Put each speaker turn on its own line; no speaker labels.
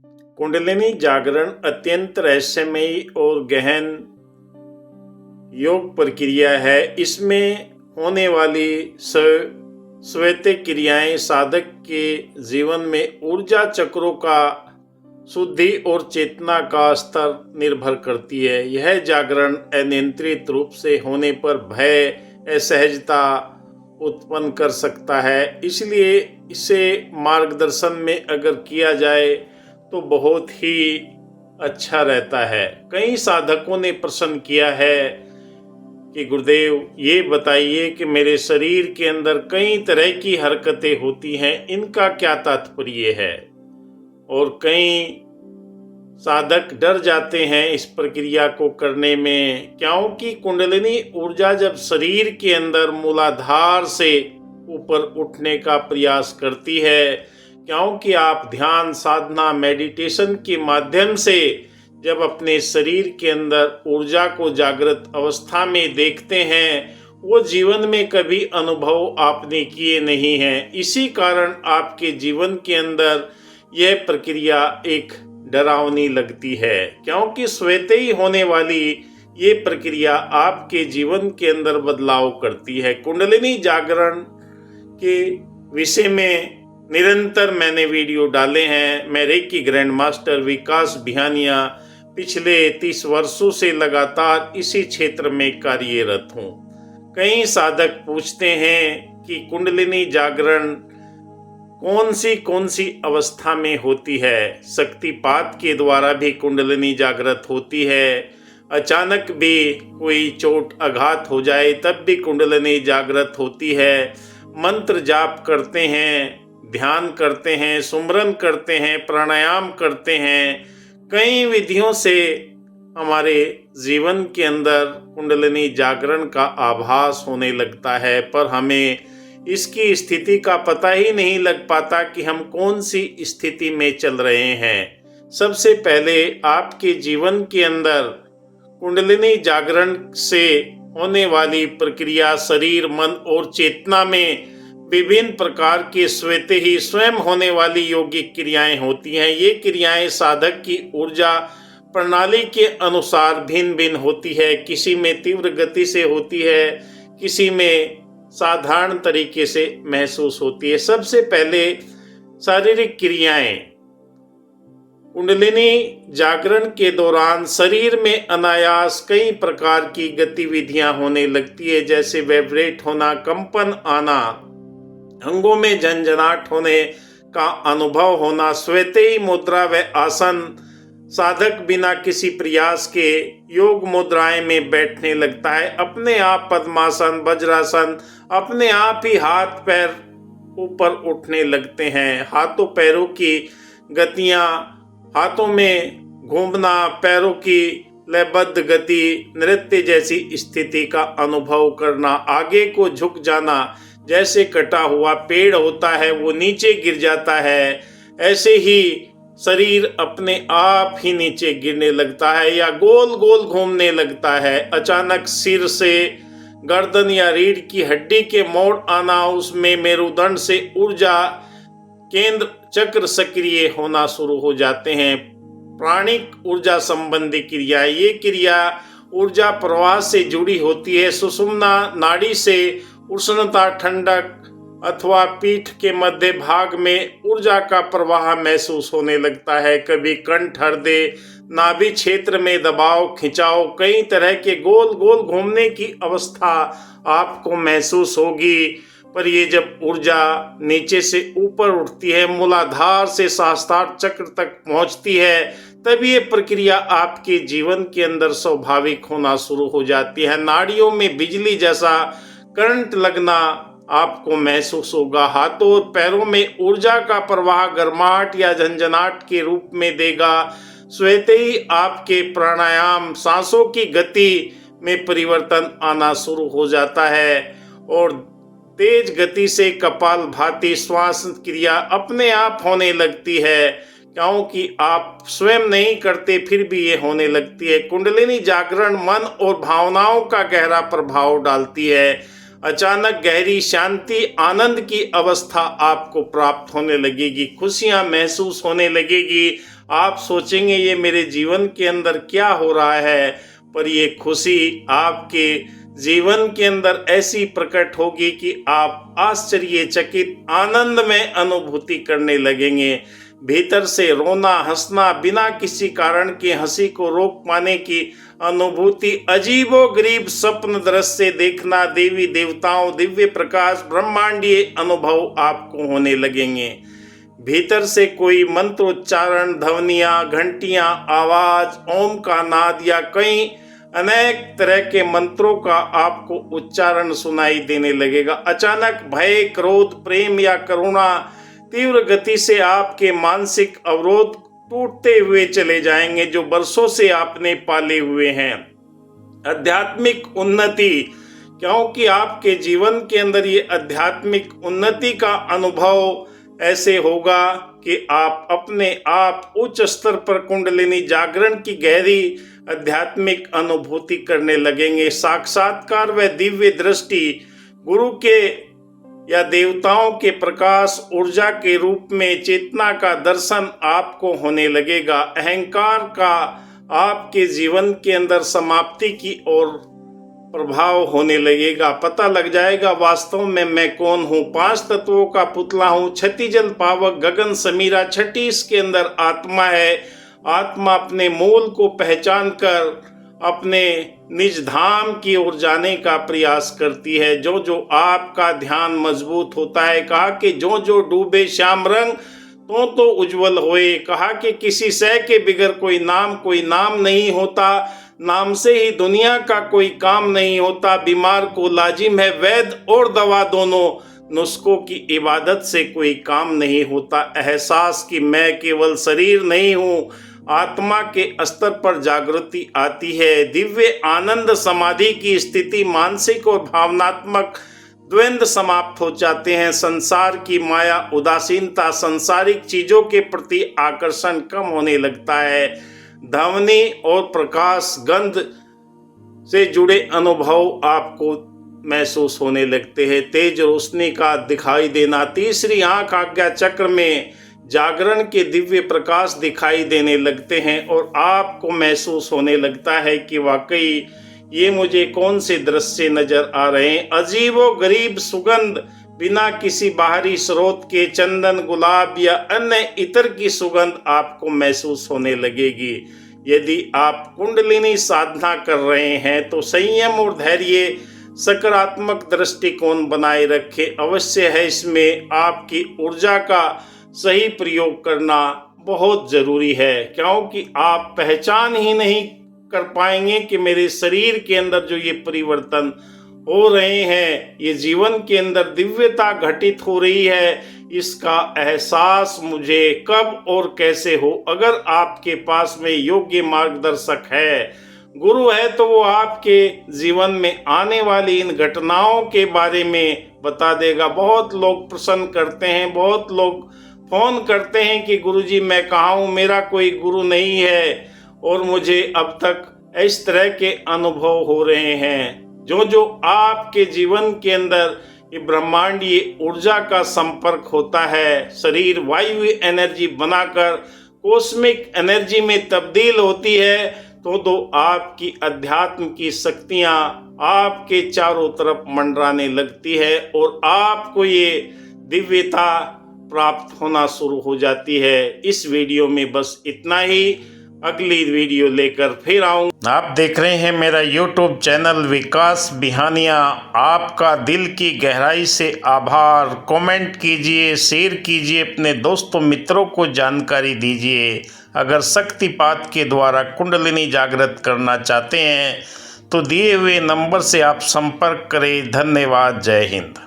कुंडलिनी जागरण अत्यंत रहस्यमयी और गहन योग प्रक्रिया है। इसमें होने वाली स्वैतिक क्रियाएं साधक के जीवन में ऊर्जा चक्रों का शुद्धि और चेतना का स्तर निर्भर करती है। यह जागरण अनियंत्रित रूप से होने पर भय, असहजता उत्पन्न कर सकता है, इसलिए इसे मार्गदर्शन में अगर किया जाए तो बहुत ही अच्छा रहता है। कई साधकों ने प्रश्न किया है कि गुरुदेव ये बताइए कि मेरे शरीर के अंदर कई तरह की हरकतें होती हैं, इनका क्या तात्पर्य है। और कई साधक डर जाते हैं इस प्रक्रिया को करने में, क्योंकि कुंडलिनी ऊर्जा जब शरीर के अंदर मूलाधार से ऊपर उठने का प्रयास करती है, क्योंकि आप ध्यान साधना मेडिटेशन के माध्यम से जब अपने शरीर के अंदर ऊर्जा को जागृत अवस्था में देखते हैं, वो जीवन में कभी अनुभव आपने किए नहीं हैं। इसी कारण आपके जीवन के अंदर यह प्रक्रिया एक डरावनी लगती है, क्योंकि स्वतः ही होने वाली ये प्रक्रिया आपके जीवन के अंदर बदलाव करती है। कुंडलिनी जागरण के विषय में निरंतर मैंने वीडियो डाले हैं। मैं रेकी ग्रैंड मास्टर विकास बिहानिया पिछले 30 वर्षों से लगातार इसी क्षेत्र में कार्यरत हूँ। कई साधक पूछते हैं कि कुंडलिनी जागरण कौन सी अवस्था में होती है। शक्तिपात के द्वारा भी कुंडलिनी जागृत होती है, अचानक भी कोई चोट आघात हो जाए तब भी कुंडलिनी जागृत होती है। मंत्र जाप करते हैं, ध्यान करते हैं, सुमरन करते हैं, प्राणायाम करते हैं, कई विधियों से हमारे जीवन के अंदर कुंडलिनी जागरण का आभास होने लगता है, पर हमें इसकी स्थिति का पता ही नहीं लग पाता कि हम कौन सी स्थिति में चल रहे हैं। सबसे पहले आपके जीवन के अंदर कुंडलिनी जागरण से होने वाली प्रक्रिया शरीर, मन और चेतना में विभिन्न प्रकार के स्वयं होने वाली योगिक क्रियाएं होती हैं। ये क्रियाएं साधक की ऊर्जा प्रणाली के अनुसार भिन्न भिन्न होती है। किसी में तीव्र गति से होती है, किसी में साधारण तरीके से महसूस होती है। सबसे पहले शारीरिक क्रियाएं। कुंडलिनी जागरण के दौरान शरीर में अनायास कई प्रकार की गतिविधियां होने लगती है, जैसे वाइब्रेट होना, कंपन आना, अंगों में झंझनाहट होने का अनुभव होना, स्वतः मुद्रा व आसन। साधक बिना किसी प्रयास के योग मुद्राएं में बैठने लगता है, अपने आप पद्मासन, वज्रासन, अपने आप ही हाथ पैर ऊपर उठने लगते हैं। हाथों पैरों की गतियां, हाथों में घूमना, पैरों की लयबद्ध गति, नृत्य जैसी स्थिति का अनुभव करना, आगे को झुक जाना, जैसे कटा हुआ पेड़ होता है वो नीचे गिर जाता है, ऐसे ही शरीर अपने आप ही नीचे गिरने लगता है या गोल गोल घूमने लगता है। अचानक सिर से गर्दन या रीढ़ की हड्डी के मोड़ आना, उसमें मेरुदंड से ऊर्जा केंद्र चक्र सक्रिय होना शुरू हो जाते हैं। प्राणिक ऊर्जा संबंधी क्रिया, ये क्रिया ऊर्जा प्रवाह से जुड़ी होती है। सुषुम्ना नाड़ी से उष्णता, ठंडक अथवा पीठ के मध्य भाग में ऊर्जा का प्रवाह महसूस होने लगता है। कभी कंठ, हृदय, नाभि क्षेत्र में दबाव, खिंचाव, कई तरह के गोल गोल घूमने की अवस्था आपको महसूस होगी। पर ये जब ऊर्जा नीचे से ऊपर उठती है, मूलाधार से सहस्त्रार चक्र तक पहुंचती है, तब ये प्रक्रिया आपके जीवन के अंदर स्वाभाविक होना शुरू हो जाती है। नाड़ियों में बिजली जैसा करंट लगना आपको महसूस होगा। हाथों और पैरों में ऊर्जा का प्रवाह गर्माहट या झंझनाहट के रूप में देगा। स्वतः ही आपके प्राणायाम, सांसों की गति में परिवर्तन आना शुरू हो जाता है और तेज गति से कपालभाति श्वास क्रिया अपने आप होने लगती है, क्योंकि आप स्वयं नहीं करते फिर भी ये होने लगती है। कुंडलिनी जागरण मन और भावनाओं का गहरा प्रभाव डालती है। अचानक गहरी शांति, आनंद की अवस्था आपको प्राप्त होने लगेगी, खुशियां महसूस होने लगेगी। आप सोचेंगे ये मेरे जीवन के अंदर क्या हो रहा है, पर ये खुशी आपके जीवन के अंदर ऐसी प्रकट होगी कि आप आश्चर्यचकित आनंद में अनुभूति करने लगेंगे। भीतर से रोना हंसना, बिना किसी कारण के हंसी को रोक पाने की अनुभूति, अजीबोगरीब स्वप्न दृश्य देखना, देवी देवताओं, दिव्य प्रकाश, ब्रह्मांडीय अनुभव आपको होने लगेंगे। भीतर से कोई मंत्रोच्चारण, ध्वनियां, घंटियां, आवाज, ओम का नाद या कई अनेक तरह के मंत्रों का आपको उच्चारण सुनाई देने लगेगा। अचानक भय, क्रोध, प्रेम या करुणा तीव्र गति से आपके मानसिक अवरोध टूटते हुए चले जाएंगे जो वर्षों से आपने पाले हुए हैं। आध्यात्मिक उन्नति, क्योंकि आपके जीवन के अंदर ये आध्यात्मिक उन्नति का अनुभव ऐसे होगा कि आप अपने आप उच्च स्तर पर कुंडलिनी जागरण की गहरी आध्यात्मिक अनुभूति करने लगेंगे। साक्षात्कार व दिव्य दृष्टि, गुरु के या देवताओं के प्रकाश ऊर्जा के रूप में चेतना का दर्शन आपको होने लगेगा। अहंकार का आपके जीवन के अंदर समाप्ति की ओर प्रभाव होने लगेगा। पता लग जाएगा वास्तव में मैं कौन हूँ। 5 तत्वों का पुतला हूँ, छठी जल पावक गगन समीरा, छठी इसके अंदर आत्मा है। आत्मा अपने मूल को पहचान कर अपने निज धाम की ओर जाने का प्रयास करती है। जो जो आपका ध्यान मजबूत होता है, कहा कि जो जो डूबे श्याम रंग तो उज्जवल होए। कहा कि किसी सह के बिगर कोई नाम नहीं होता, नाम से ही दुनिया का कोई काम नहीं होता। बीमार को लाजिम है वैद और दवा दोनों, नुस्खों की इबादत से कोई काम नहीं होता। एहसास कि मैं केवल शरीर नहीं हूँ, आत्मा के स्तर पर जागृति आती है। दिव्य आनंद समाधि की स्थिति, मानसिक और भावनात्मक द्वंद्व समाप्त हो जाते हैं। संसार की माया, उदासीनता, सांसारिक चीजों के प्रति आकर्षण कम होने लगता है। ध्वनि और प्रकाश, गंध से जुड़े अनुभव आपको महसूस होने लगते हैं। तेज रोशनी का दिखाई देना, तीसरी आंख आज्ञा चक्र में जागरण के दिव्य प्रकाश दिखाई देने लगते हैं और आपको महसूस होने लगता है कि वाकई ये मुझे कौन से दृश्य नजर आ रहे हैं। अजीबो गरीब सुगंध, बिना किसी बाहरी स्रोत के चंदन, गुलाब या अन्य इतर की सुगंध आपको महसूस होने लगेगी। यदि आप कुंडलिनी साधना कर रहे हैं तो संयम और धैर्य, सकारात्मक दृष्टिकोण बनाए रखें। अवश्य है इसमें आपकी ऊर्जा का सही प्रयोग करना बहुत जरूरी है, क्योंकि आप पहचान ही नहीं कर पाएंगे कि मेरे शरीर के अंदर जो ये परिवर्तन हो रहे हैं, ये जीवन के अंदर दिव्यता घटित हो रही है, इसका एहसास मुझे कब और कैसे हो। अगर आपके पास में योग्य मार्गदर्शक है, गुरु है, तो वो आपके जीवन में आने वाली इन घटनाओं के बारे में बता देगा। बहुत लोग प्रश्न करते हैं, बहुत लोग फोन करते हैं कि गुरुजी मैं कहाँ हूँ, मेरा कोई गुरु नहीं है और मुझे अब तक इस तरह के अनुभव हो रहे हैं। जो जो आपके जीवन के अंदर ये ब्रह्मांडीय ऊर्जा का संपर्क होता है, शरीर वायु एनर्जी बनाकर कॉस्मिक एनर्जी में तब्दील होती है, तो आपकी अध्यात्म की शक्तियां आपके चारों तरफ मंडराने लगती है और आपको ये दिव्यता प्राप्त होना शुरू हो जाती है। इस वीडियो में बस इतना ही, अगली वीडियो लेकर फिर आऊँगा। आप देख रहे हैं मेरा YouTube चैनल विकास बिहानिया। आपका दिल की गहराई से आभार। कमेंट कीजिए, शेयर कीजिए, अपने दोस्तों मित्रों को जानकारी दीजिए। अगर शक्तिपात के द्वारा कुंडलिनी जागृत करना चाहते हैं तो दिए हुए नंबर से आप संपर्क करें। धन्यवाद। जय हिंद।